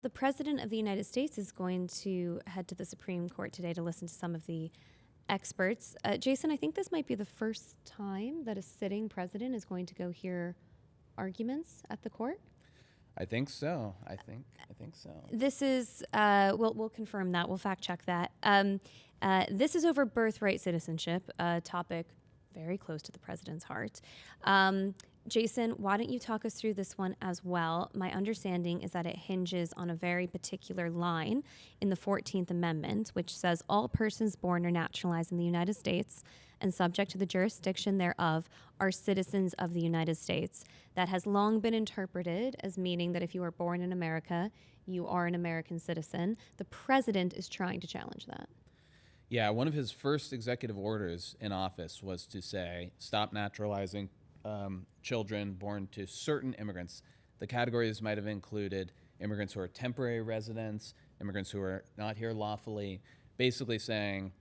the President of the United States is going to head to the Supreme Court today to listen to some of the experts. Jason, I think this might be the first time that a sitting president is going to go hear arguments at the court. I think so. I think so. This is, we'll confirm that. We'll fact check that. This is over birthright citizenship, a topic very close to the president's heart. Jason, why don't you talk us through this one as well? My understanding is that it hinges on a very particular line in the 14th Amendment, which says all persons born or naturalized in the United States and subject to the jurisdiction thereof are citizens of the United States. That has long been interpreted as meaning that if you are born in America, you are an American citizen. The president is trying to challenge that. Yeah, one of his first executive orders in office was to say, stop naturalizing children born to certain immigrants. The categories might have included immigrants who are temporary residents, immigrants who are not here lawfully, basically saying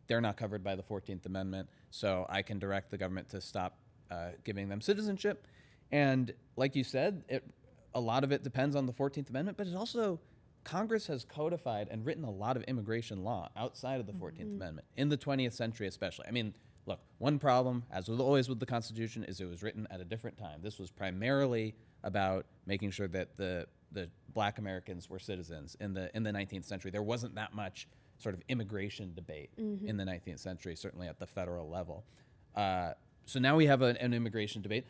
they're not covered by the 14th Amendment, so I can direct the government to stop giving them citizenship. And like you said, a lot of it depends on the 14th Amendment, but it also, Congress has codified and written a lot of immigration law outside of the 14th Amendment, in the 20th century especially. I mean, look, one problem, as with always with the Constitution, is it was written at a different time. This was primarily about making sure that the Black Americans were citizens in the 19th century. There wasn't that much sort of immigration debate in the 19th century, certainly at the federal level. So now we have an immigration debate,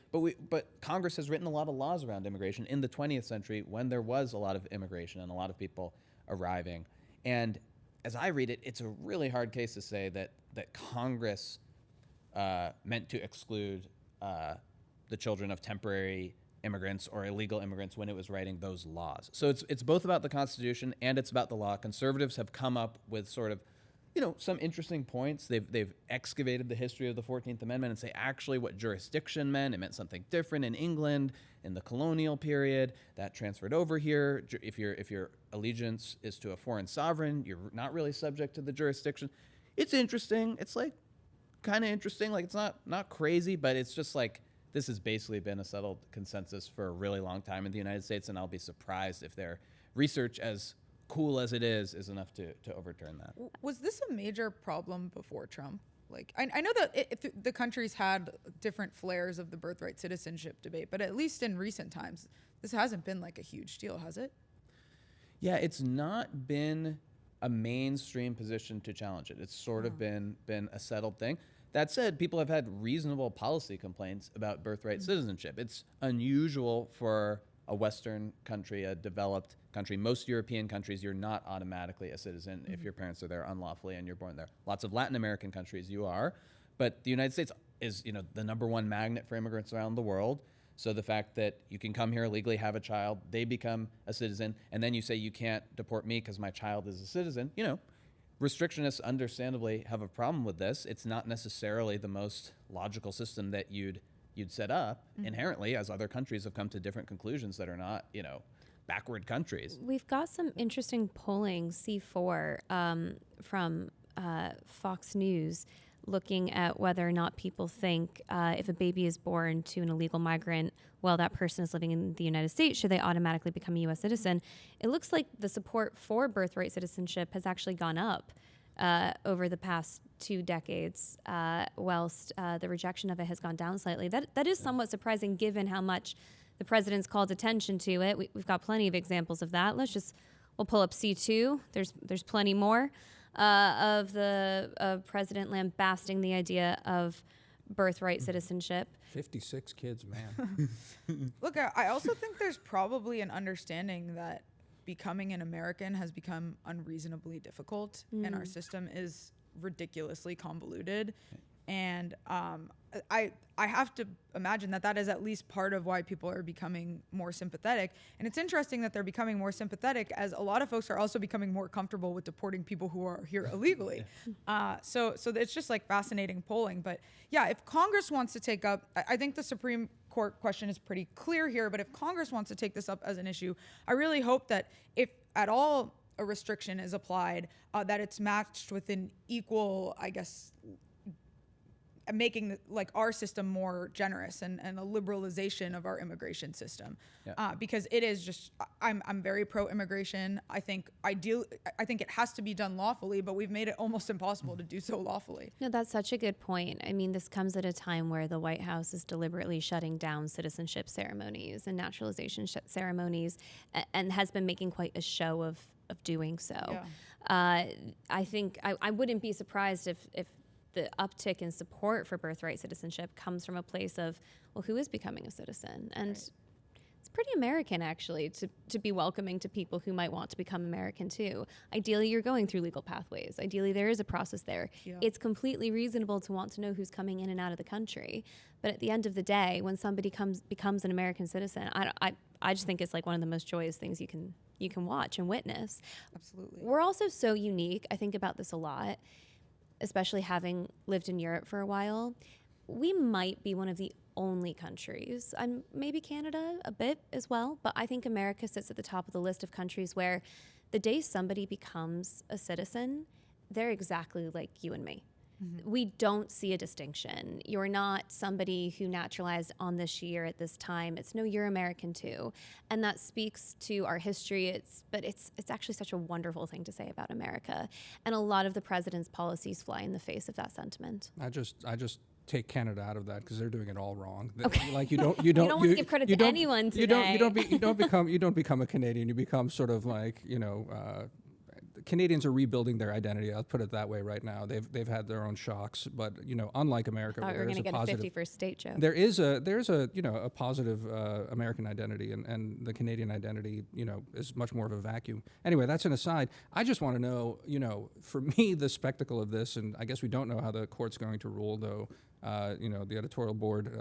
but Congress has written a lot of laws around immigration in the 20th century when there was a lot of immigration and a lot of people arriving. And as I read it, it's a really hard case to say that Congress meant to exclude the children of temporary immigrants or illegal immigrants when it was writing those laws. So it's both about the Constitution and it's about the law. Conservatives have come up with sort of, some interesting points. They've excavated the history of the 14th Amendment and say actually what jurisdiction meant. It meant something different in England in the colonial period that transferred over here. If your allegiance is to a foreign sovereign, you're not really subject to the jurisdiction. It's interesting. It's like kind of interesting. Like it's not crazy, but it's just like this has basically been a settled consensus for a really long time in the United States, and I'll be surprised if their research, as cool as it is enough to overturn that. Was this a major problem before Trump? Like, I know that the country's had different flares of the birthright citizenship debate, but at least in recent times, this hasn't been like a huge deal, has it? Yeah, it's not been a mainstream position to challenge it. It's sort of been a settled thing. That said, people have had reasonable policy complaints about birthright citizenship. It's unusual for a Western country, a developed country. Most European countries, you're not automatically a citizen if your parents are there unlawfully and you're born there. Lots of Latin American countries you are, but the United States is, the number one magnet for immigrants around the world. So the fact that you can come here legally, have a child, they become a citizen, and then you say you can't deport me because my child is a citizen, restrictionists understandably have a problem with this. It's not necessarily the most logical system that you'd set up inherently, as other countries have come to different conclusions that are not, backward countries. We've got some interesting polling, C4, from Fox News, looking at whether or not people think if a baby is born to an illegal migrant while that person is living in the United States, should they automatically become a U.S. citizen? It looks like the support for birthright citizenship has actually gone up over the past 2 decades, whilst the rejection of it has gone down slightly. That is somewhat surprising given how much the president's called attention to it. We've got plenty of examples of that. We'll pull up C2. There's plenty more of President lambasting the idea of birthright citizenship. 56 kids, man. Look, I also think there's probably an understanding that becoming an American has become unreasonably difficult, and our system is ridiculously convoluted. And I have to imagine that is at least part of why people are becoming more sympathetic. And it's interesting that they're becoming more sympathetic as a lot of folks are also becoming more comfortable with deporting people who are here illegally. So it's just like fascinating polling. But yeah, if Congress wants to take up, I think the Supreme Court question is pretty clear here, but if Congress wants to take this up as an issue, I really hope that if at all a restriction is applied, that it's matched with an equal, I guess, making like our system more generous and a liberalization of our immigration system. Because it is just, I'm very pro immigration. I think it has to be done lawfully, but we've made it almost impossible to do so lawfully. No, that's such a good point. I mean, this comes at a time where the White House is deliberately shutting down citizenship ceremonies and naturalization ceremonies, and has been making quite a show of doing so. I think I wouldn't be surprised if the uptick in support for birthright citizenship comes from a place of, well, who is becoming a citizen? And it's pretty American, actually, to be welcoming to people who might want to become American, too. Ideally, you're going through legal pathways. Ideally, there is a process there. It's completely reasonable to want to know who's coming in and out of the country. But at the end of the day, when somebody becomes an American citizen, I just think it's like one of the most joyous things you can watch and witness. Absolutely. We're also so unique. I think about this a lot, especially having lived in Europe for a while. We might be one of the only countries, and maybe Canada a bit as well, but I think America sits at the top of the list of countries where the day somebody becomes a citizen, they're exactly like you and me. We don't see a distinction. You're not somebody who naturalized on this year at this time. It's no, you're American too. And that speaks to our history. It's actually such a wonderful thing to say about America. And a lot of the president's policies fly in the face of that sentiment. I just take Canada out of that because they're doing it all wrong. Okay. Like you don't want to give credit to anyone today. You don't become a Canadian. You become sort of like, Canadians are rebuilding their identity. I'll put it that way right now. They've had their own shocks, but unlike America, I thought we were going to get positive, a 51st state joke. there's a positive American identity, and the Canadian identity is much more of a vacuum. Anyway, that's an aside. I just want to know, for me, the spectacle of this, and I guess we don't know how the court's going to rule, though. The editorial board,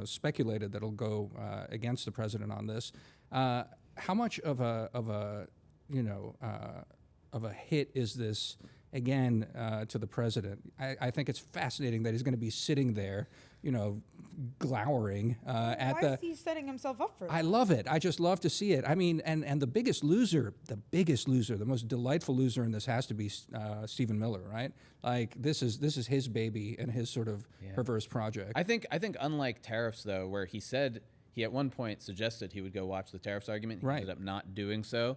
speculated that it'll go against the president on this. How much of a hit is this, again, to the president? I think it's fascinating that he's going to be sitting there, glowering at Why is he setting himself up for that? I love it. I just love to see it. I mean, and the biggest loser, the most delightful loser in this has to be Stephen Miller, right? Like this is his baby and his sort of perverse project. I think unlike tariffs, though, where he said he at one point suggested he would go watch the tariffs argument, he ended up not doing so.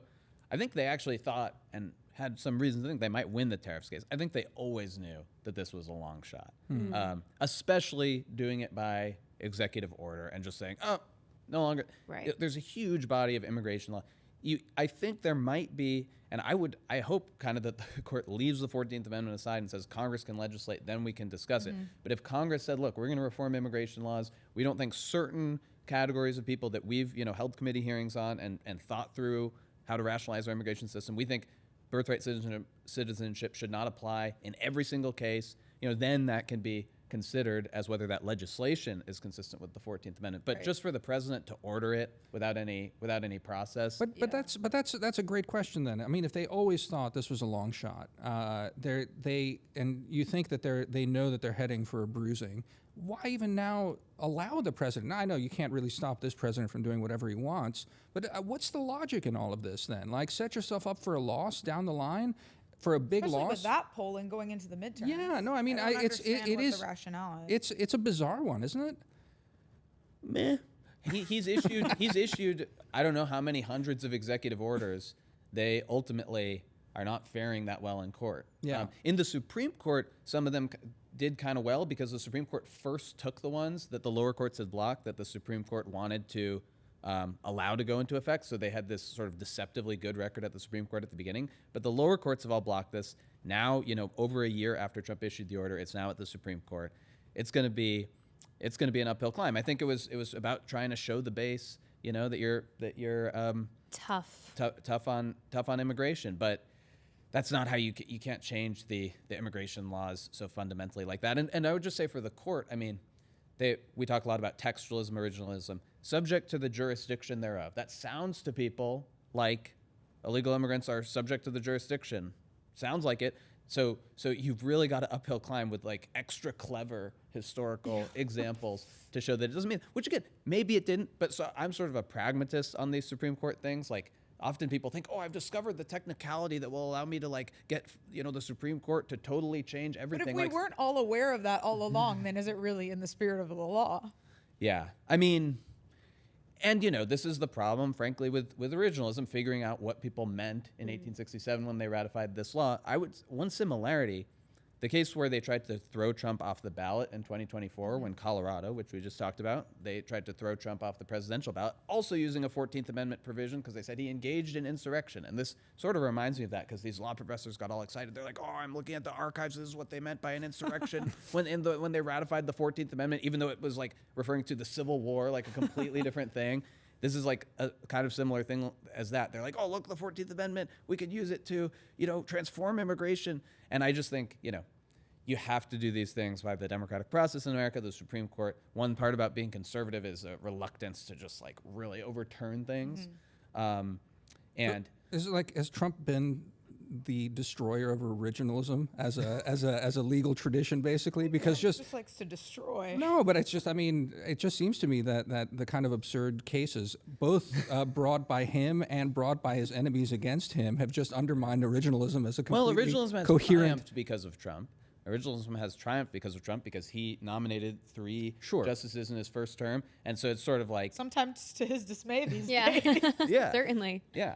I think they actually thought and had some reason to think they might win the tariffs case. I think they always knew that this was a long shot, especially doing it by executive order and just saying, oh, no longer. Right. There's a huge body of immigration law. I think there might be, and I hope kind of that the court leaves the 14th Amendment aside and says Congress can legislate, then we can discuss it. But if Congress said, look, we're going to reform immigration laws, we don't think certain categories of people that we've held committee hearings on and thought through how to rationalize our immigration system, we think birthright citizenship should not apply in every single case, then that can be considered as whether that legislation is consistent with the 14th Amendment. But just for the president to order it without any process. But that's a great question then. I mean, if they always thought this was a long shot, and you think that they know that they're heading for a bruising, why even now allow the president? Now, I know you can't really stop this president from doing whatever he wants, but what's the logic in all of this then? Like, set yourself up for a loss down the line, for a big Especially loss. with that polling going into the midterms. Yeah, no, I mean, I don't it is the rationale is. It's a bizarre one, isn't it? Meh. He's issued I don't know how many hundreds of executive orders. They ultimately are not faring that well in court. Yeah. In the Supreme Court, some of them did kind of well because the Supreme Court first took the ones that the lower courts had blocked that the Supreme Court wanted to allow to go into effect. So they had this sort of deceptively good record at the Supreme Court at the beginning. But the lower courts have all blocked this. Now, over a year after Trump issued the order, it's now at the Supreme Court. It's going to be an uphill climb. I think it was about trying to show the base, that you're tough on immigration, but that's not how you can't change the immigration laws so fundamentally like that. And I would just say for the court, I mean, we talk a lot about textualism, originalism, subject to the jurisdiction thereof. That sounds to people like illegal immigrants are subject to the jurisdiction. Sounds like it. So you've really got to uphill climb with like extra clever historical examples to show that it doesn't mean, which again, maybe it didn't, but so I'm sort of a pragmatist on these Supreme Court things. Like, often people think, oh, I've discovered the technicality that will allow me to like get, the Supreme Court to totally change But everything. if we like, weren't all aware of that all along, then is it really in the spirit of the law? yeah, I mean, and this is the problem, frankly, with originalism, figuring out what people meant in 1867 when they ratified this law. One similarity, the case where they tried to throw Trump off the ballot in 2024, when Colorado, which we just talked about, they tried to throw Trump off the presidential ballot, also using a 14th Amendment provision because they said he engaged in insurrection. And this sort of reminds me of that because these law professors got all excited. They're like, oh, I'm looking at the archives. This is what they meant by an insurrection when they ratified the 14th Amendment, even though it was like referring to the Civil War, like a completely different thing. This is like a kind of similar thing as that. They're like, oh, look, the 14th Amendment, we could use it to, transform immigration. And I just think, you have to do these things by the democratic process in America, the Supreme Court. One part about being conservative is a reluctance to just like really overturn things. And Is it like, has Trump been the destroyer of originalism as a legal tradition, basically? Because Just likes to destroy. no, but it's just, I mean, it just seems to me that the kind of absurd cases, both brought by him and brought by his enemies against him, have just undermined originalism as a completely originalism has coherent. triumphed because of Trump. Originalism has triumphed because of Trump because he nominated 3 Sure. justices in his first term. And so it's sort of like, Sometimes to his dismay these Yeah, days. yeah. certainly. Yeah.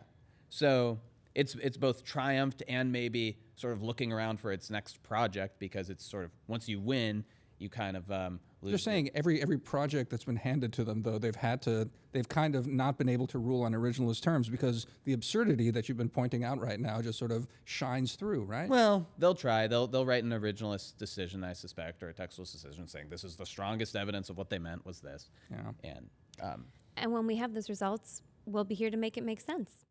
So it's both triumphed and maybe sort of looking around for its next project because it's sort of, once you win, you kind of lose. They're saying every project that's been handed to them, though, they've kind of not been able to rule on originalist terms because the absurdity that you've been pointing out right now just sort of shines through, right? Well, they'll try. They'll write an originalist decision, I suspect, or a textualist decision saying this is the strongest evidence of what they meant was this. Yeah. And And when we have those results, we'll be here to make it make sense.